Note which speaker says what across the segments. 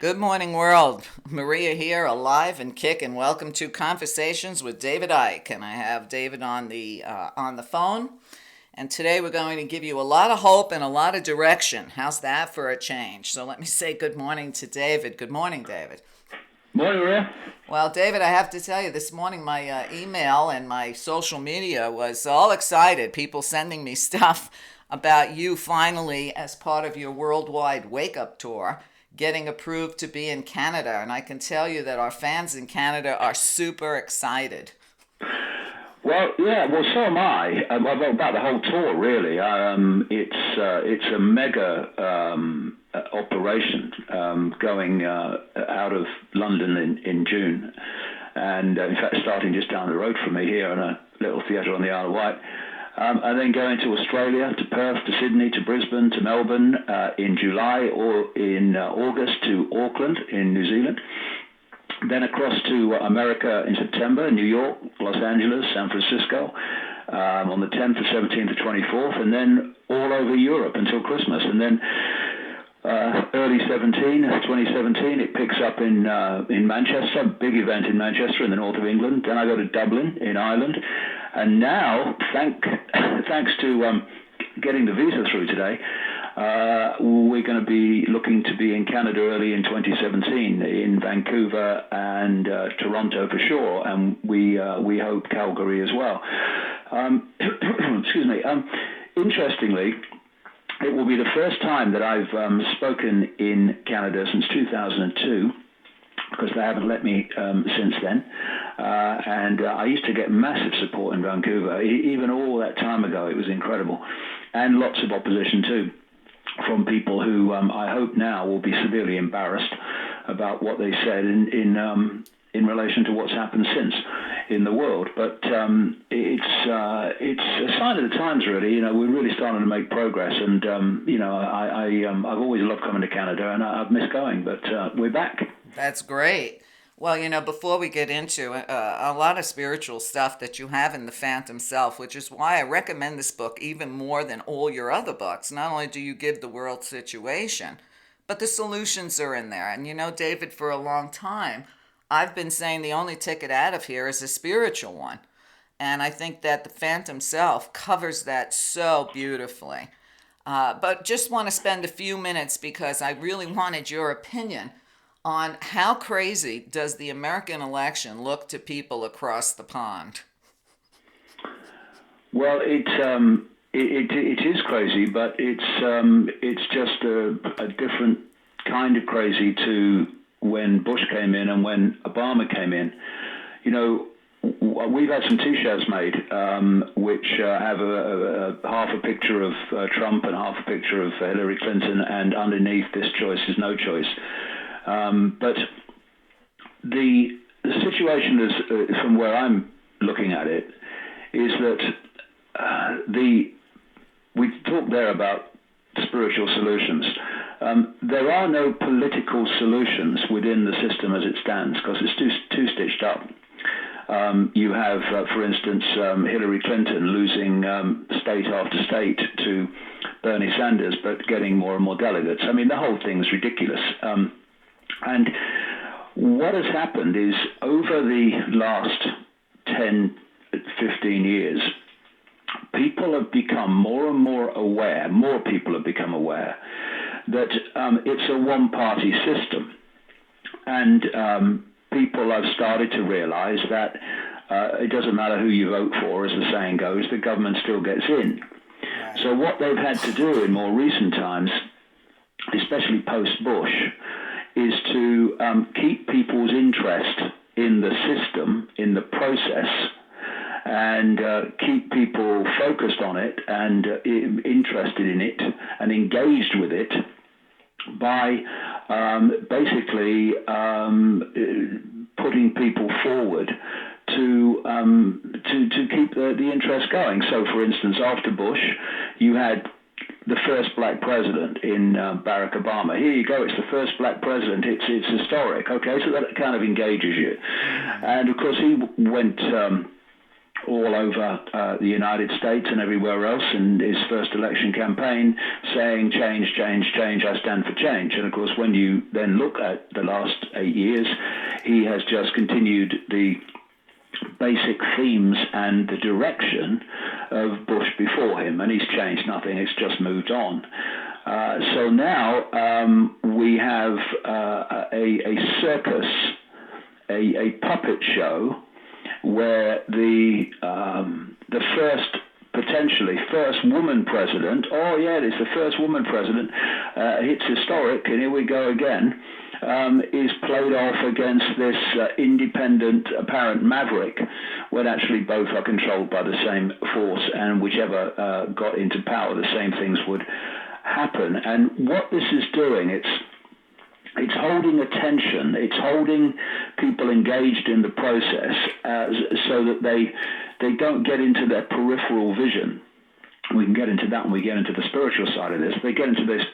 Speaker 1: Good morning, world. Meria here, alive and kicking. Welcome to Conversations with David Icke, and I have David on the phone. And today we're going to give you a lot of hope and a lot of direction. How's that for a change? So let me say good morning to David. Good morning, David.
Speaker 2: Morning, Maria.
Speaker 1: Well, David, I have to tell you, this morning my email and my social media was all excited. People sending me stuff about you finally, as part of your worldwide wake up tour, getting approved to be in Canada. And I can tell you that our fans in Canada are super excited.
Speaker 2: Well, yeah, well, so am I. Well, about the whole tour, really. It's a mega operation going out of London in June, and in fact, starting just down the road from me here in a little theatre on the Isle of Wight. And then going to Australia, to Perth, to Sydney, to Brisbane, to Melbourne in July, or in August to Auckland in New Zealand. Then across to America in September, New York, Los Angeles, San Francisco, on the 10th, the 17th, the 24th, and then all over Europe until Christmas. And then early 2017, it picks up in Manchester, big event in Manchester in the north of England. Then I go to Dublin in Ireland. And now, thanks to getting the visa through today, we're going to be looking to be in Canada early in 2017, in Vancouver and Toronto for sure, and we hope Calgary as well. Excuse me. Interestingly, it will be the first time that I've spoken in Canada since 2002, because they haven't let me since then. And I used to get massive support in Vancouver, even all that time ago. It was incredible. And lots of opposition too, from people who I hope now will be severely embarrassed about what they said in relation to what's happened since in the world. But it's a sign of the times, really. You know, we're really starting to make progress, and I've always loved coming to Canada, and I've missed going, but we're back.
Speaker 1: That's great. Well, before we get into a lot of spiritual stuff that you have in The Phantom Self, which is why I recommend this book even more than all your other books. Not only do you give the world situation, but the solutions are in there. And David, for a long time, I've been saying the only ticket out of here is a spiritual one. And I think that The Phantom Self covers that so beautifully. But just want to spend a few minutes because I really wanted your opinion on how crazy does the American election look to people across the pond?
Speaker 2: Well, it is crazy, but it's just a different kind of crazy to when Bush came in and when Obama came in. You know, we've had some T-shirts made which have a half a picture of Trump and half a picture of Hillary Clinton, and underneath, "This choice is no choice." But the situation is, from where I'm looking at it, is that we talked there about spiritual solutions. There are no political solutions within the system as it stands, because it's too stitched up. You have, for instance, Hillary Clinton losing state after state to Bernie Sanders, but getting more and more delegates. I mean, the whole thing's ridiculous. And what has happened is, over the last 10, 15 years, people have become more and more aware, more people have become aware, that it's a one-party system. And people have started to realize that it doesn't matter who you vote for, as the saying goes, the government still gets in. So what they've had to do in more recent times, especially post-Bush, is to keep people's interest in the system, in the process, and keep people focused on it and interested in it and engaged with it by basically putting people forward to keep the interest going. So, for instance, after Bush, you had the first black president in Barack Obama. Here you go, it's the first black president. It's historic. Okay, so that kind of engages you. And of course, he went all over the United States and everywhere else in his first election campaign, saying change, change, change, I stand for change. And of course, when you then look at the last 8 years, he has just continued the basic themes and the direction of Bush before him, and he's changed nothing, it's just moved on. So now we have a circus, a puppet show, where the potentially first woman president, oh yeah, it's the first woman president, it's historic, and here we go again, is played off against this independent apparent maverick, when actually both are controlled by the same force, and whichever got into power, the same things would happen. And what this is doing, it's holding attention, it's holding people engaged in the process so that they don't get into their peripheral vision. We can get into that when we get into the spiritual side of this. They get into their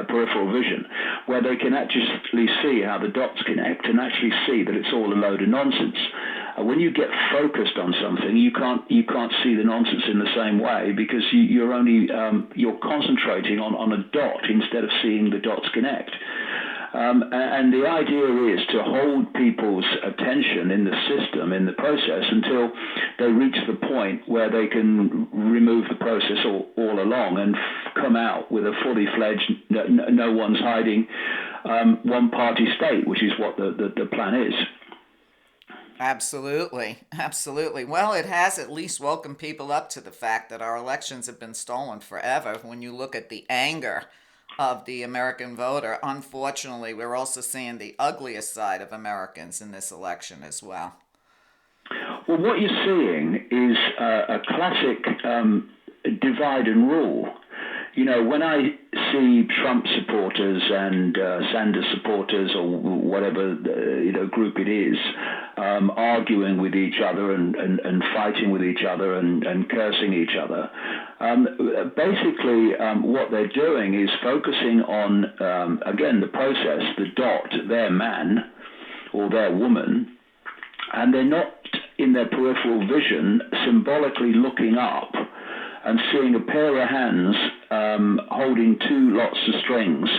Speaker 2: peripheral vision, where they can actually see how the dots connect and actually see that it's all a load of nonsense. When you get focused on something, you can't see the nonsense in the same way, because you're concentrating on a dot instead of seeing the dots connect. And the idea is to hold people's attention in the system, in the process, until they reach the point where they can remove the process all along and come out with a fully fledged, no one's hiding, one-party state, which is what the plan is.
Speaker 1: Absolutely. Absolutely. Well, it has at least woken people up to the fact that our elections have been stolen forever. When you look at the anger of the American voter, unfortunately, we're also seeing the ugliest side of Americans in this election as well.
Speaker 2: Well, what you're seeing is a classic divide and rule. You know, when I see Trump supporters and Sanders supporters, or whatever group it is, arguing with each other and fighting with each other and cursing each other, basically what they're doing is focusing on, again, the process, the dot, their man or their woman, and they're not in their peripheral vision symbolically looking up and seeing a pair of hands holding two lots of strings,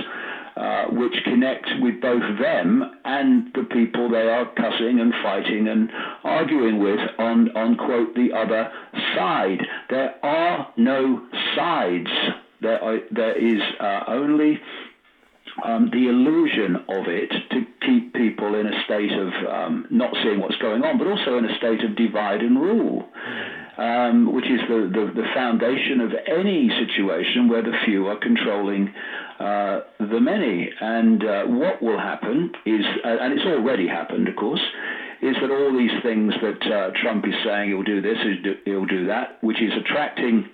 Speaker 2: which connect with both them and the people they are cussing and fighting and arguing with on quote, the other side. There are no sides. There is only the illusion of it to keep people in a state of not seeing what's going on, but also in a state of divide and rule. Which is the foundation of any situation where the few are controlling the many. And what will happen is, and it's already happened, of course, is that all these things that Trump is saying, he'll do this, he'll do that, which is attracting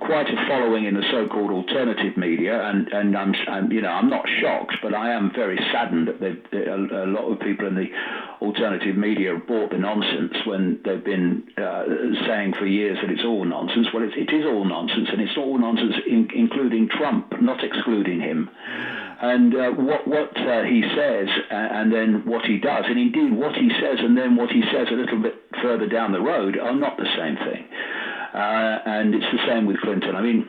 Speaker 2: quite a following in the so-called alternative media, and I'm not shocked, but I am very saddened that a lot of people in the alternative media have bought the nonsense when they've been saying for years that it's all nonsense. Well, it is all nonsense, and it's all nonsense, including Trump, not excluding him. And what he says, and then what he does, and indeed what he says and then what he says a little bit further down the road, are not the same thing. And it's the same with Clinton. I mean,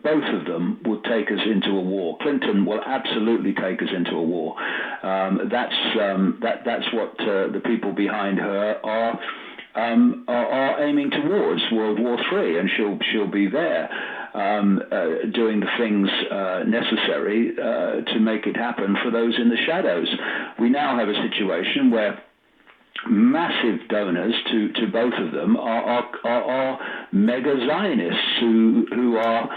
Speaker 2: both of them will take us into a war. Clinton will absolutely take us into a war. That's what the people behind her are aiming towards, World War III, and she'll be there doing the things necessary to make it happen for those in the shadows. We now have a situation where massive donors to both of them are mega Zionists who are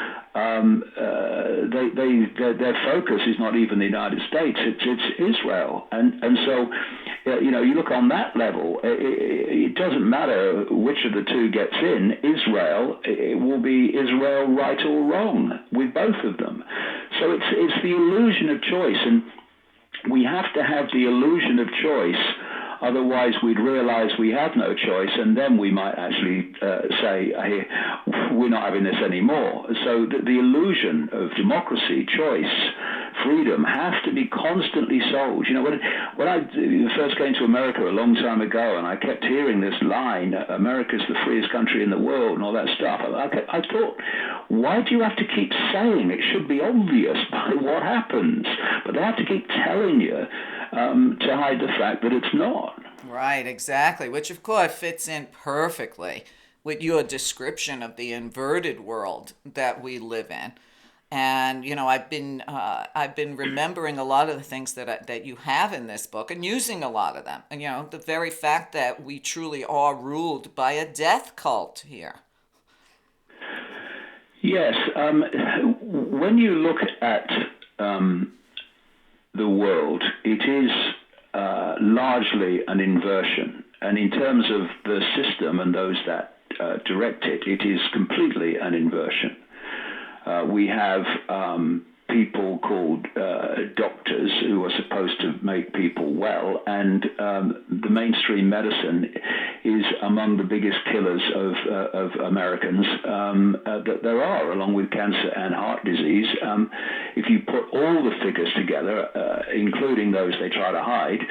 Speaker 2: their focus is not even the United States, it's Israel, and so you look on that level, it doesn't matter which of the two gets in. Israel, it will be Israel right or wrong with both of them. So it's the illusion of choice, and we have to have the illusion of choice. Otherwise, we'd realize we have no choice, and then we might actually say, hey, we're not having this anymore. So the illusion of democracy, choice, freedom have to be constantly sold. When I first came to America a long time ago, and I kept hearing this line, America's the freest country in the world, and all that stuff, I thought, why do you have to keep saying it? Should be obvious by what happens. But they have to keep telling you to hide the fact that it's not.
Speaker 1: Right, exactly, which of course fits in perfectly with your description of the inverted world that we live in. And I've been remembering a lot of the things that you have in this book and using a lot of them. And the very fact that we truly are ruled by a death cult here.
Speaker 2: Yes, when you look at the world, it is largely an inversion. And in terms of the system and those that direct it, it is completely an inversion. We have people called doctors who are supposed to make people well, and the mainstream medicine is among the biggest killers of Americans that there are, along with cancer and heart disease. If you put all the figures together, including those they try to hide,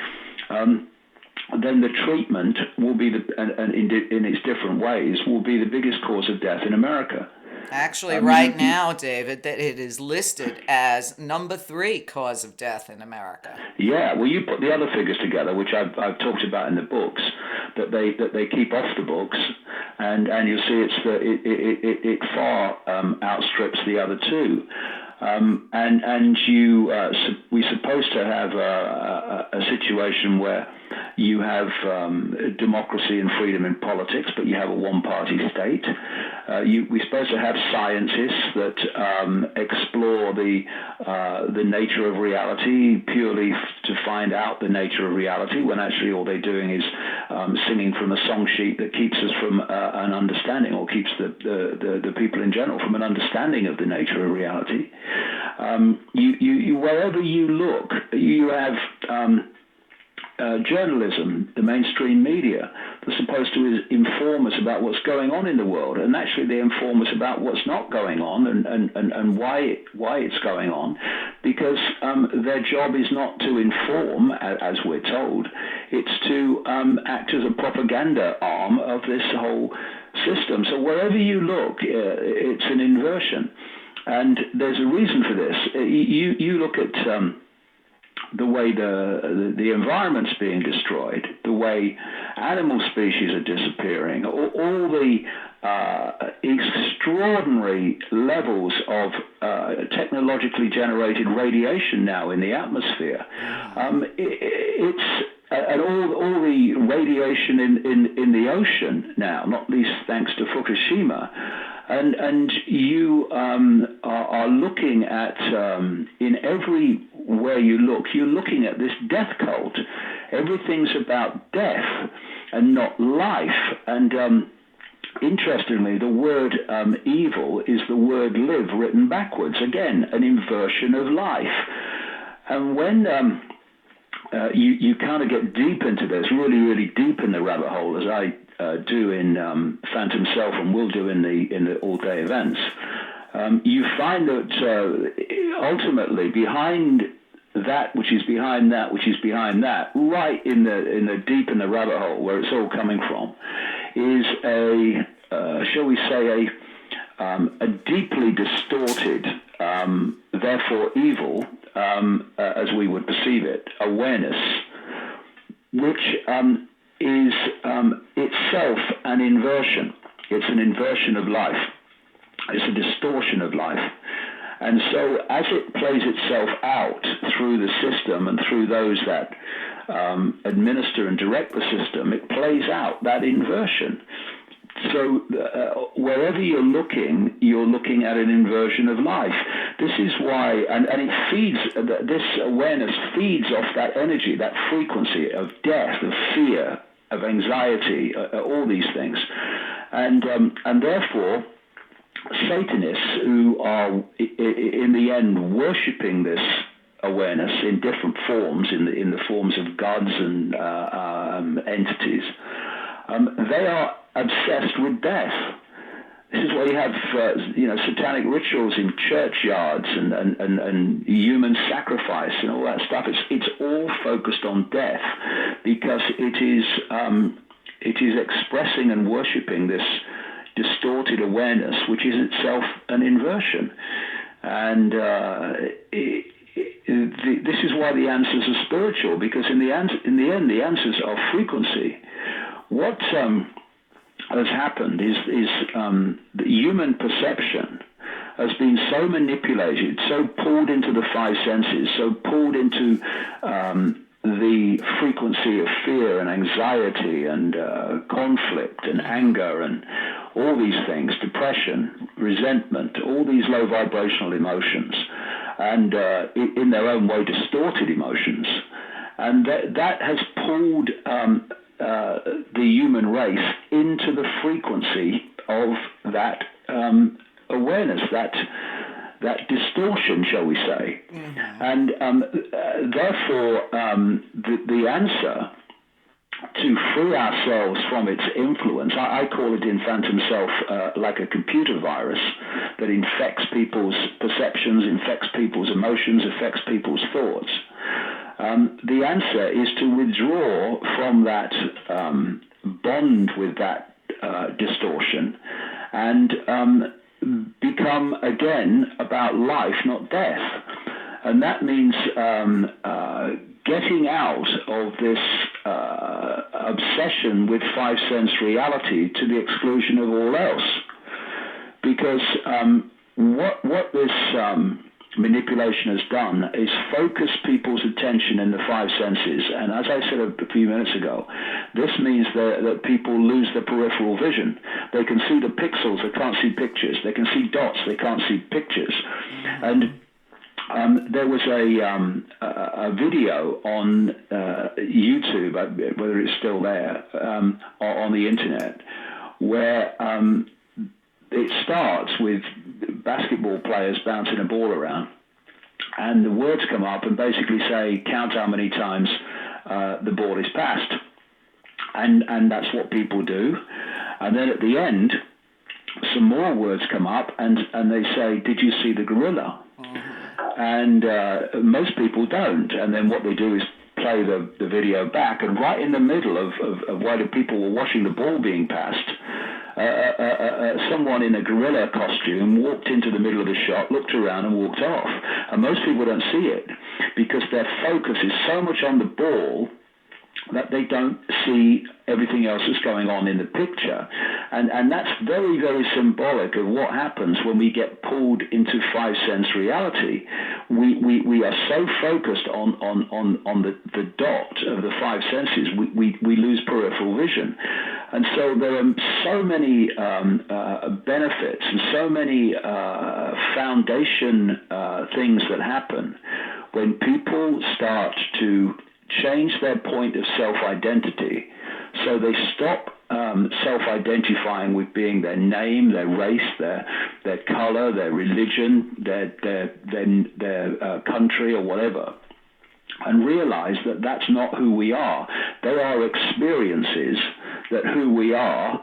Speaker 2: then the treatment will be, and in its different ways, will be the biggest cause of death in America.
Speaker 1: Actually, right now, David, that it is listed as number 3 cause of death in America.
Speaker 2: Yeah, well, you put the other figures together, which I've talked about in the books, that they keep off the books, and you'll see it far outstrips the other two. We're supposed to have a situation where you have democracy and freedom in politics, but you have a one-party state. We're supposed to have scientists that explore the nature of reality purely to find out the nature of reality, when actually all they're doing is singing from a song sheet that keeps us from an understanding, or keeps the people in general from an understanding of the nature of reality. Wherever you look, you have journalism, the mainstream media. They're supposed to inform us about what's going on in the world, and actually they inform us about what's not going on and why it's going on, because their job is not to inform, as we're told. It's to act as a propaganda arm of this whole system. So wherever you look, it's an inversion. And there's a reason for this. You look at the way the environment's being destroyed, the way animal species are disappearing, all the extraordinary levels of technologically generated radiation now in the atmosphere. And all the radiation in the ocean now, not least thanks to Fukushima. And you are looking at, in everywhere you look, you're looking at this death cult. Everything's about death and not life. And interestingly, the word evil is the word live written backwards. Again, an inversion of life. And when you kind of get deep into this, really, really deep in the rabbit hole, as I do in Phantom Self and will do in the all-day events, you find that ultimately behind that which is behind that which is behind that, right in the deep in the rabbit hole where it's all coming from, is shall we say, a deeply distorted, therefore evil, as we would perceive it, awareness, which is itself an inversion. It's an inversion of life. It's a distortion of life. And so as it plays itself out through the system and through those that administer and direct the system, it plays out that inversion. So wherever you're looking at an inversion of life. This is why, and it feeds, this awareness feeds off that energy, that frequency of death, of fear, of anxiety, all these things. And therefore, Satanists who are, in the end, worshipping this awareness in different forms, in the forms of gods and entities, they are obsessed with death. This is why you have, satanic rituals in churchyards and human sacrifice and all that stuff. It's all focused on death because it is expressing and worshipping this distorted awareness, which is itself an inversion. And this is why the answers are spiritual, because in the end, the answers are frequency. What has happened is the human perception has been so manipulated, so pulled into the five senses, so pulled into the frequency of fear and anxiety and conflict and anger and all these things, depression, resentment, all these low vibrational emotions, and in their own way distorted emotions. And that has pulled the human race into the frequency of that awareness, that distortion, shall we say. Mm-hmm. And therefore, the answer to free ourselves from its influence, I call it in Phantom Self like a computer virus that infects people's perceptions, infects people's emotions, affects people's thoughts. The answer is to withdraw from that bond with that distortion and become again about life, not death. And that means getting out of this obsession with five sense reality to the exclusion of all else. Because what this manipulation has done is focus people's attention in the five senses. And as I said a few minutes ago, this means that people lose their peripheral vision. They can see the pixels, they can't see pictures. They can see dots, they can't see pictures. And there was a video on YouTube, whether it's still there, on the internet, where it starts with basketball players bouncing a ball around, and the words come up and basically say, count how many times the ball is passed. And that's what people do. And then at the end, some more words come up, and they say, did you see the gorilla? And most people don't. And then what they do is play the video back, and right in the middle of while the people were watching the ball being passed, someone in a gorilla costume walked into the middle of the shot, looked around and walked off. And most people don't see it because their focus is so much on the ball that they don't see everything else that's going on in the picture. And that's very, very symbolic of what happens when we get pulled into five sense reality. We are so focused on the dot of the five senses, we lose peripheral vision. And so there are so many benefits and so many foundation things that happen when people start to change their point of self-identity. So they stop self-identifying with being their name, their race, their color, their religion, their country or whatever, and realize that that's not who we are. They are experiences that who we are,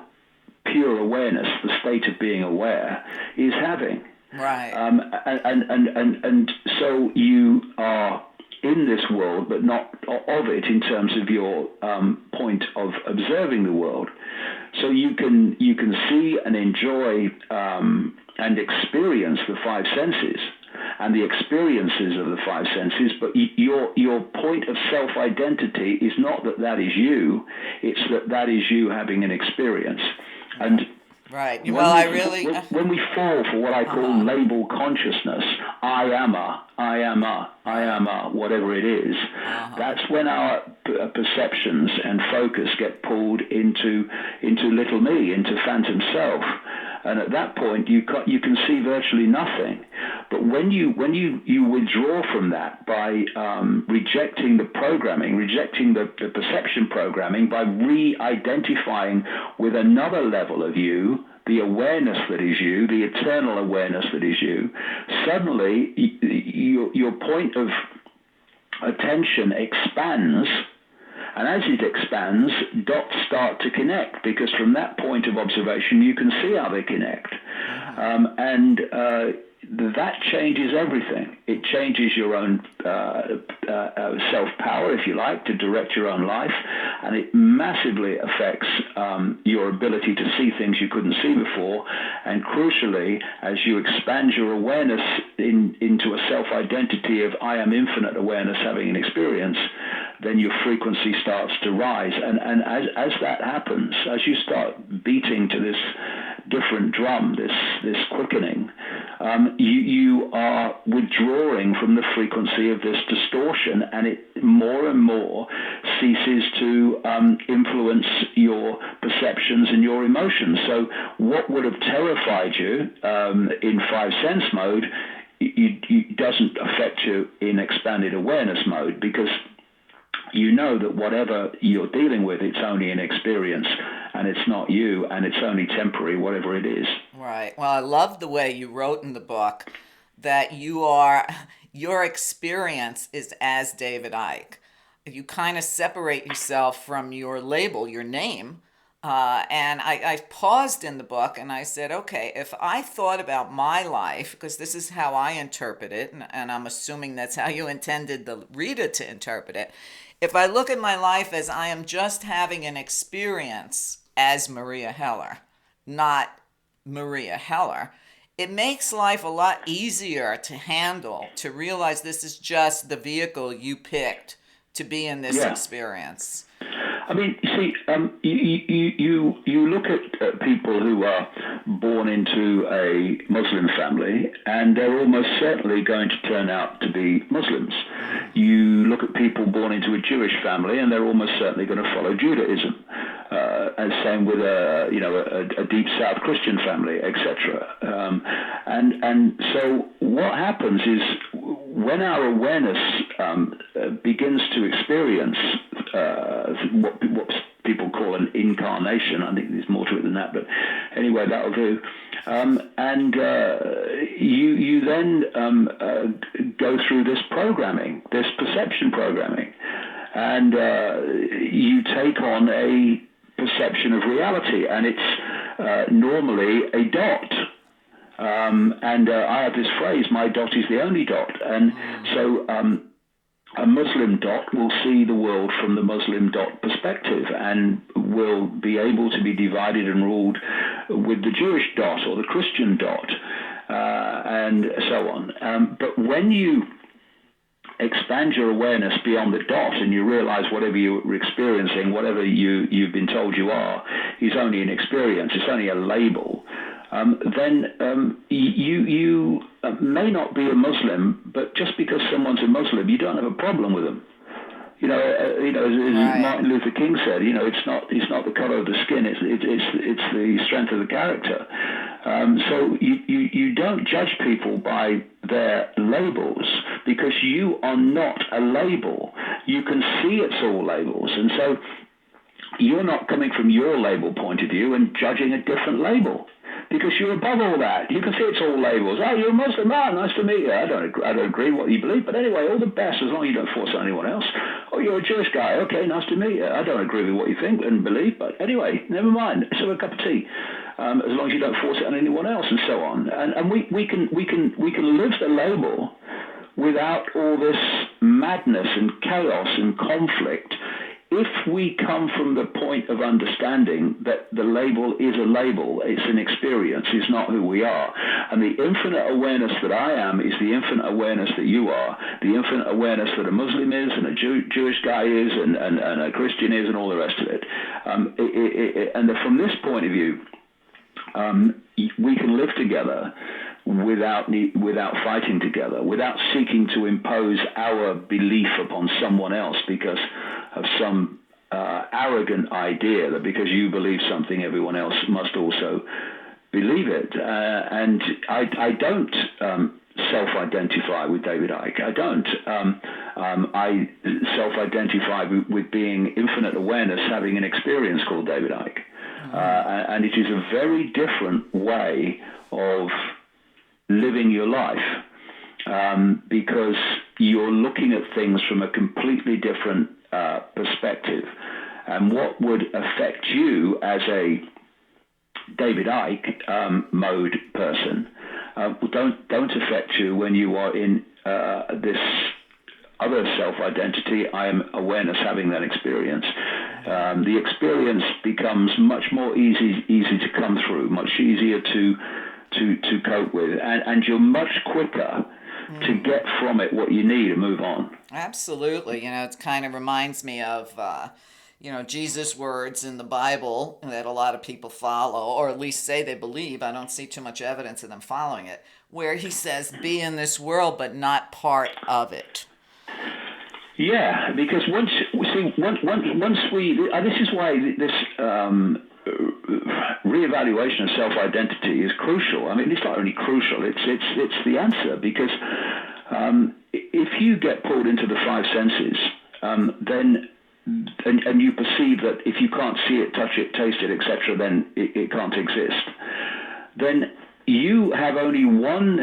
Speaker 2: pure awareness, the state of being aware, is having.
Speaker 1: Right.
Speaker 2: And so you are in this world, but not of it in terms of your point of observing the world. So you can see and enjoy and experience the five senses and the experiences of the five senses, but your point of self-identity is not that is you, it's that is you having an experience. And
Speaker 1: right. Well,
Speaker 2: when we fall for what I call label consciousness, I am a, whatever it is, that's when our perceptions and focus get pulled into little me, into phantom self. And at that point, you can see virtually nothing. But when you withdraw from that by rejecting the programming, rejecting the perception programming, by re-identifying with another level of you, the awareness that is you, the eternal awareness that is you, suddenly your point of attention expands, And as it expands, dots start to connect, because from that point of observation, you can see how they connect. And that changes everything. It changes your own self-power, if you like, to direct your own life, and it massively affects your ability to see things you couldn't see before. And crucially, as you expand your awareness into a self-identity of I am infinite awareness having an experience, then your frequency starts to rise. And as that happens, as you start beating to this different drum, this quickening, you are withdrawing from the frequency of this distortion, and it more and more ceases to influence your perceptions and your emotions. So what would have terrified you in five sense mode, it doesn't affect you in expanded awareness mode, because you know that whatever you're dealing with, it's only an experience, and it's not you, and it's only temporary, whatever it is.
Speaker 1: Right. Well, I love the way you wrote in the book that your experience is as David Icke. You kind of separate yourself from your label, your name. And I paused in the book and I said, okay, if I thought about my life, because this is how I interpret it, and I'm assuming that's how you intended the reader to interpret it. If I look at my life as I am just having an experience as Maria Heller, not Maria Heller, it makes life a lot easier to handle, to realize this is just the vehicle you picked to be in this
Speaker 2: Yeah.
Speaker 1: experience.
Speaker 2: I mean, you see, you look at people who are born into a Muslim family, and they're almost certainly going to turn out to be Muslims. You look at people born into a Jewish family, and they're almost certainly going to follow Judaism. And same with a deep South Christian family, etc. And so what happens is, when our awareness begins to experience what people call an incarnation. I think there's more to it than that, but anyway, that'll do. And you then go through this programming, this perception programming, and you take on a perception of reality, and it's normally a dot. And I have this phrase, my dot is the only dot. And so a Muslim dot will see the world from the Muslim dot perspective, and will be able to be divided and ruled with the Jewish dot or the Christian dot, and so on. But when you expand your awareness beyond the dot, and you realize whatever you're experiencing, whatever you've been told you are, is only an experience, it's only a label, then you may not be a Muslim, but just because someone's a Muslim, you don't have a problem with them. As
Speaker 1: Right.
Speaker 2: Martin Luther King said, it's not the color of the skin, it's the strength of the character. So you don't judge people by their labels, because you are not a label. You can see it's all labels, and so you're not coming from your label point of view and judging a different label, because you're above all that. You can see it's all labels. Oh, you're a Muslim. Oh, nice to meet you. I don't agree what you believe, but anyway, all the best, as long as you don't force it on anyone else. Oh, you're a Jewish guy. Okay, nice to meet you. I don't agree with what you think and believe, but anyway, never mind. Let's have a cup of tea. As long as you don't force it on anyone else, and so on. And we can live the label without all this madness and chaos and conflict, if we come from the point of understanding that the label is a label, it's an experience, it's not who we are. And the infinite awareness that I am is the infinite awareness that you are, the infinite awareness that a Muslim is, and a Jewish guy is, and a Christian is, and all the rest of it. And from this point of view, we can live together without fighting together, without seeking to impose our belief upon someone else because of some arrogant idea that because you believe something, everyone else must also believe it. And I don't self-identify with David Icke. I don't. I self-identify with being infinite awareness, having an experience called David Icke. And it is a very different way of living your life, because you're looking at things from a completely different perspective. And what would affect you as a David Icke mode person don't affect you when you are in this other self-identity. I am awareness having that experience. The experience becomes much more easy to come through, much easier to cope with, and you're much quicker to get from it what you need and move on.
Speaker 1: Absolutely. It kind of reminds me of, Jesus' words in the Bible that a lot of people follow, or at least say they believe. I don't see too much evidence of them following it, where he says, be in this world, but not part of it.
Speaker 2: Yeah, because once we, this is why this reevaluation of self-identity is crucial. I mean, it's not only crucial; it's the answer, because if you get pulled into the five senses, then and you perceive that if you can't see it, touch it, taste it, etc., then it can't exist. Then you have only one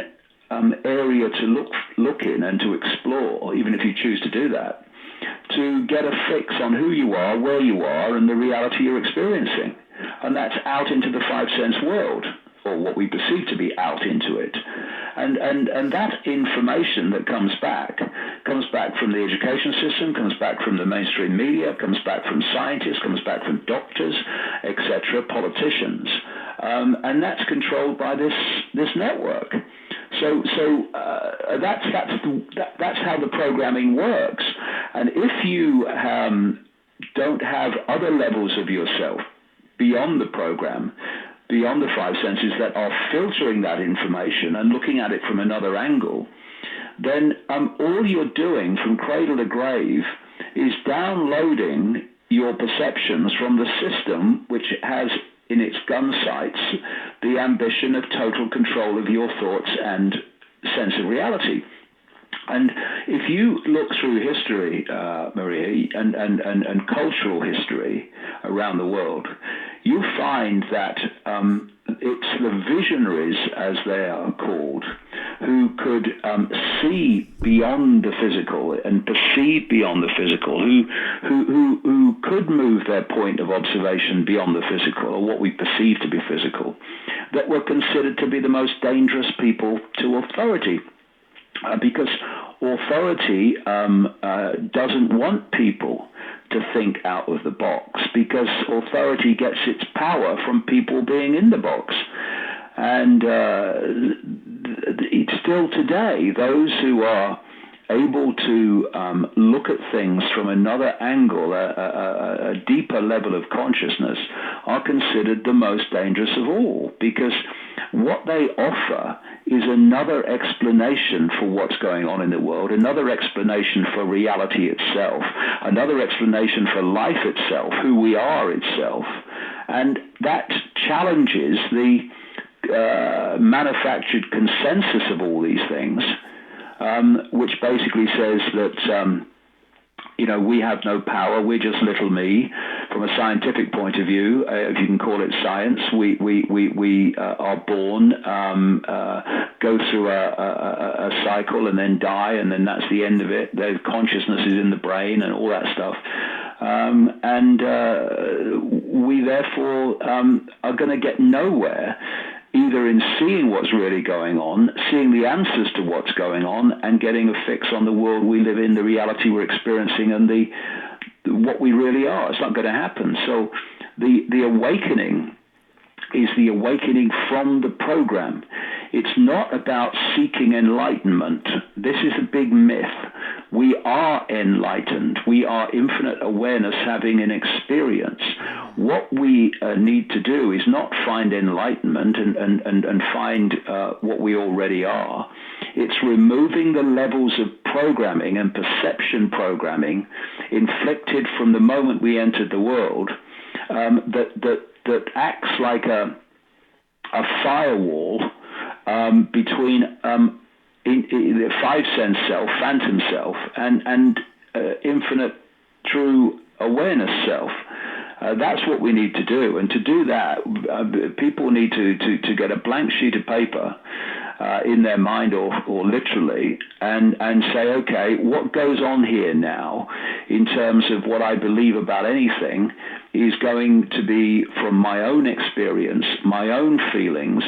Speaker 2: area to look in and to explore, even if you choose to do that, to get a fix on who you are, where you are, and the reality you're experiencing. And that's out into the five sense world, or what we perceive to be out into it. And that information that comes back from the education system, comes back from the mainstream media, comes back from scientists, comes back from doctors, etc., politicians, and that's controlled by this network. So that's how the programming works. And if you don't have other levels of yourself beyond the program, beyond the five senses, that are filtering that information and looking at it from another angle, then all you're doing from cradle to grave is downloading your perceptions from the system, which has in its gun sights the ambition of total control of your thoughts and sense of reality. And if you look through history, Meria, and cultural history around the world, you find that it's the visionaries, as they are called, who could see beyond the physical and perceive beyond the physical, who could move their point of observation beyond the physical, or what we perceive to be physical, that were considered to be the most dangerous people to authority. Because authority doesn't want people to think out of the box, because authority gets its power from people being in the box. And it's still today, those who are able to look at things from another angle, a deeper level of consciousness, are considered the most dangerous of all, because what they offer is another explanation for what's going on in the world, another explanation for reality itself, another explanation for life itself, who we are itself. And that challenges the manufactured consensus of all these things, which basically says that we have no power, we're just little me. From a scientific point of view, if you can call it science, we are born, go through a cycle and then die, and then that's the end of it. Their consciousness is in the brain and all that stuff. And we therefore are going to get nowhere, either in seeing what's really going on, seeing the answers to what's going on, and getting a fix on the world we live in, the reality we're experiencing, and what we really are. It's not going to happen. So the awakening is the awakening from the program. It's not about seeking enlightenment. This is a big myth. We are enlightened. We are infinite awareness having an experience. What we need to do is not find enlightenment and find what we already are. It's removing the levels of programming and perception programming inflicted from the moment we entered the world, that acts like a firewall between the five sense self, phantom self, and infinite true awareness self. That's what we need to do. And to do that, people need to get a blank sheet of paper in their mind or literally, and say, okay, what goes on here now in terms of what I believe about anything is going to be from my own experience, my own feelings,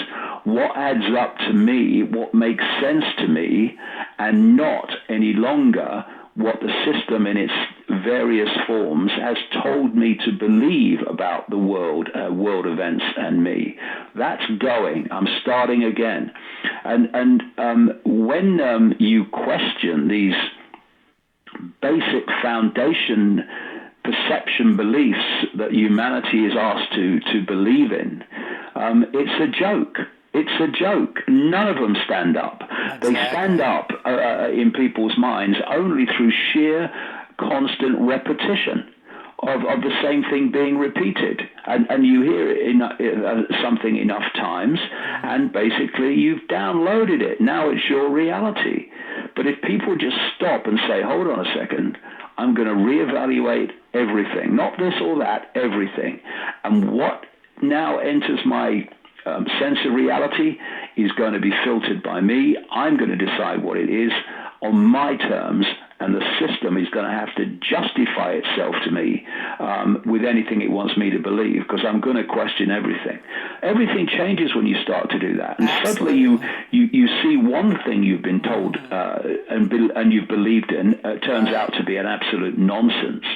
Speaker 2: what adds up to me, what makes sense to me, and not any longer what the system in its various forms has told me to believe about the world, world events and me. That's going. I'm starting again. And when you question these basic foundation perception beliefs that humanity is asked to believe in, it's a joke. It's a joke. None of them stand up.
Speaker 1: Exactly.
Speaker 2: They stand up in people's minds only through sheer constant repetition of the same thing being repeated. And you hear it something enough times, and basically you've downloaded it. Now it's your reality. But if people just stop and say, hold on a second, I'm going to reevaluate everything, not this or that, everything. And what now enters my sense of reality is going to be filtered by me. I'm going to decide what it is on my terms, and the system is going to have to justify itself to me with anything it wants me to believe, because I'm going to question everything. Everything changes when you start to do that, and suddenly you see one thing you've been told and you've believed in turns out to be an absolute nonsense,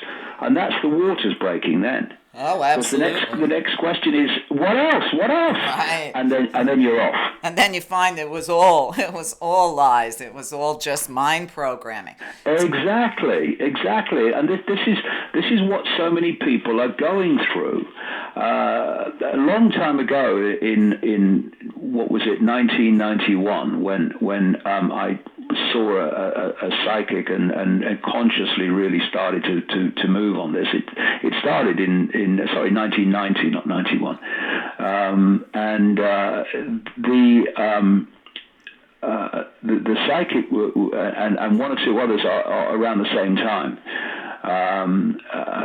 Speaker 2: and that's the waters breaking then.
Speaker 1: Oh, absolutely.
Speaker 2: The next question is, what else? What else?
Speaker 1: Right.
Speaker 2: And then you're off.
Speaker 1: And then you find it was all lies. It was all just mind programming.
Speaker 2: Exactly. And this is what so many people are going through. A long time ago, in what was it, 1991, when I saw a psychic and consciously really started to move on this. It started in 1990, not 91, and the psychic and one or two others are around the same time.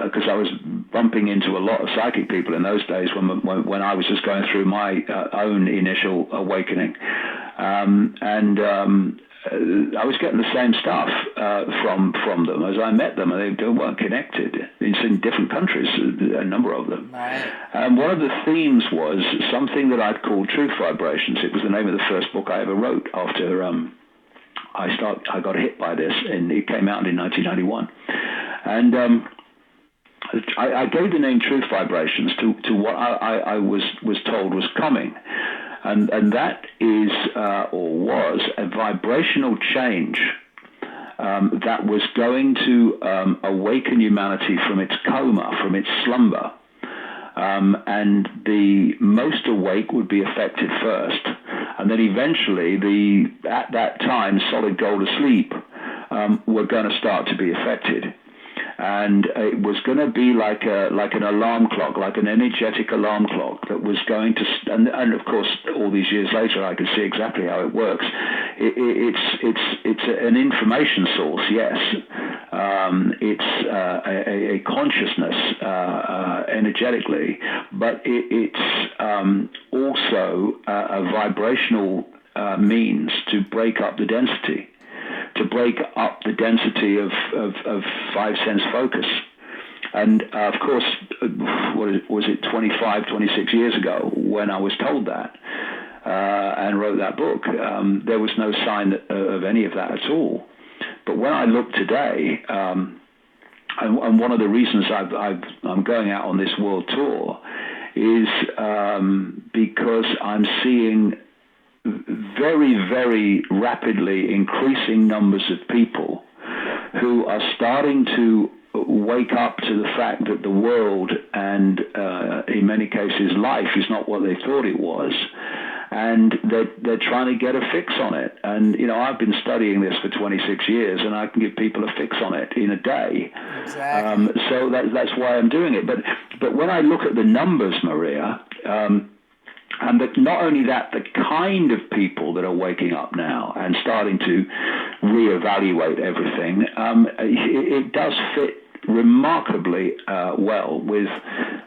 Speaker 2: Because I was bumping into a lot of psychic people in those days when I was just going through my own initial awakening, I was getting the same stuff from them as I met them, and they weren't connected. It's in different countries, a number of them.
Speaker 1: Right.
Speaker 2: And one of the themes was something that I'd called Truth Vibrations. It was the name of the first book I ever wrote after I got hit by this, and it came out in 1991. And I gave the name Truth Vibrations to what I was told was coming. And that is, or was, a vibrational change that was going to awaken humanity from its coma, from its slumber. And the most awake would be affected first. And then eventually, at that time, solid gold asleep were going to start to be affected. And it was going to be like an alarm clock, like an energetic alarm clock that was going to, and of course, all these years later, I could see exactly how it works. It's an information source, yes. It's a consciousness energetically, but it's also a vibrational means to break up the density. To break up the density of five sense focus. And of course, what was it, 25, 26 years ago, when I was told that and wrote that book, there was no sign of any of that at all. But when I look today, and one of the reasons I'm going out on this world tour is because I'm seeing very, very rapidly increasing numbers of people who are starting to wake up to the fact that the world and, in many cases, life is not what they thought it was. And they're trying to get a fix on it. And, I've been studying this for 26 years, and I can give people a fix on it in a day.
Speaker 1: Exactly.
Speaker 2: So that's why I'm doing it. But when I look at the numbers, Meria, and not only that, the kind of people that are waking up now and starting to reevaluate everything, it does fit remarkably well with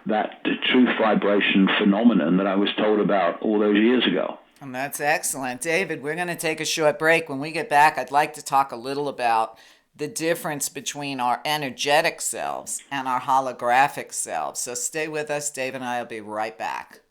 Speaker 2: that truth vibration phenomenon that I was told about all those years ago.
Speaker 1: And that's excellent. David, we're going to take a short break. When we get back, I'd like to talk a little about the difference between our energetic selves and our holographic selves. So stay with us. Dave and I will be right back.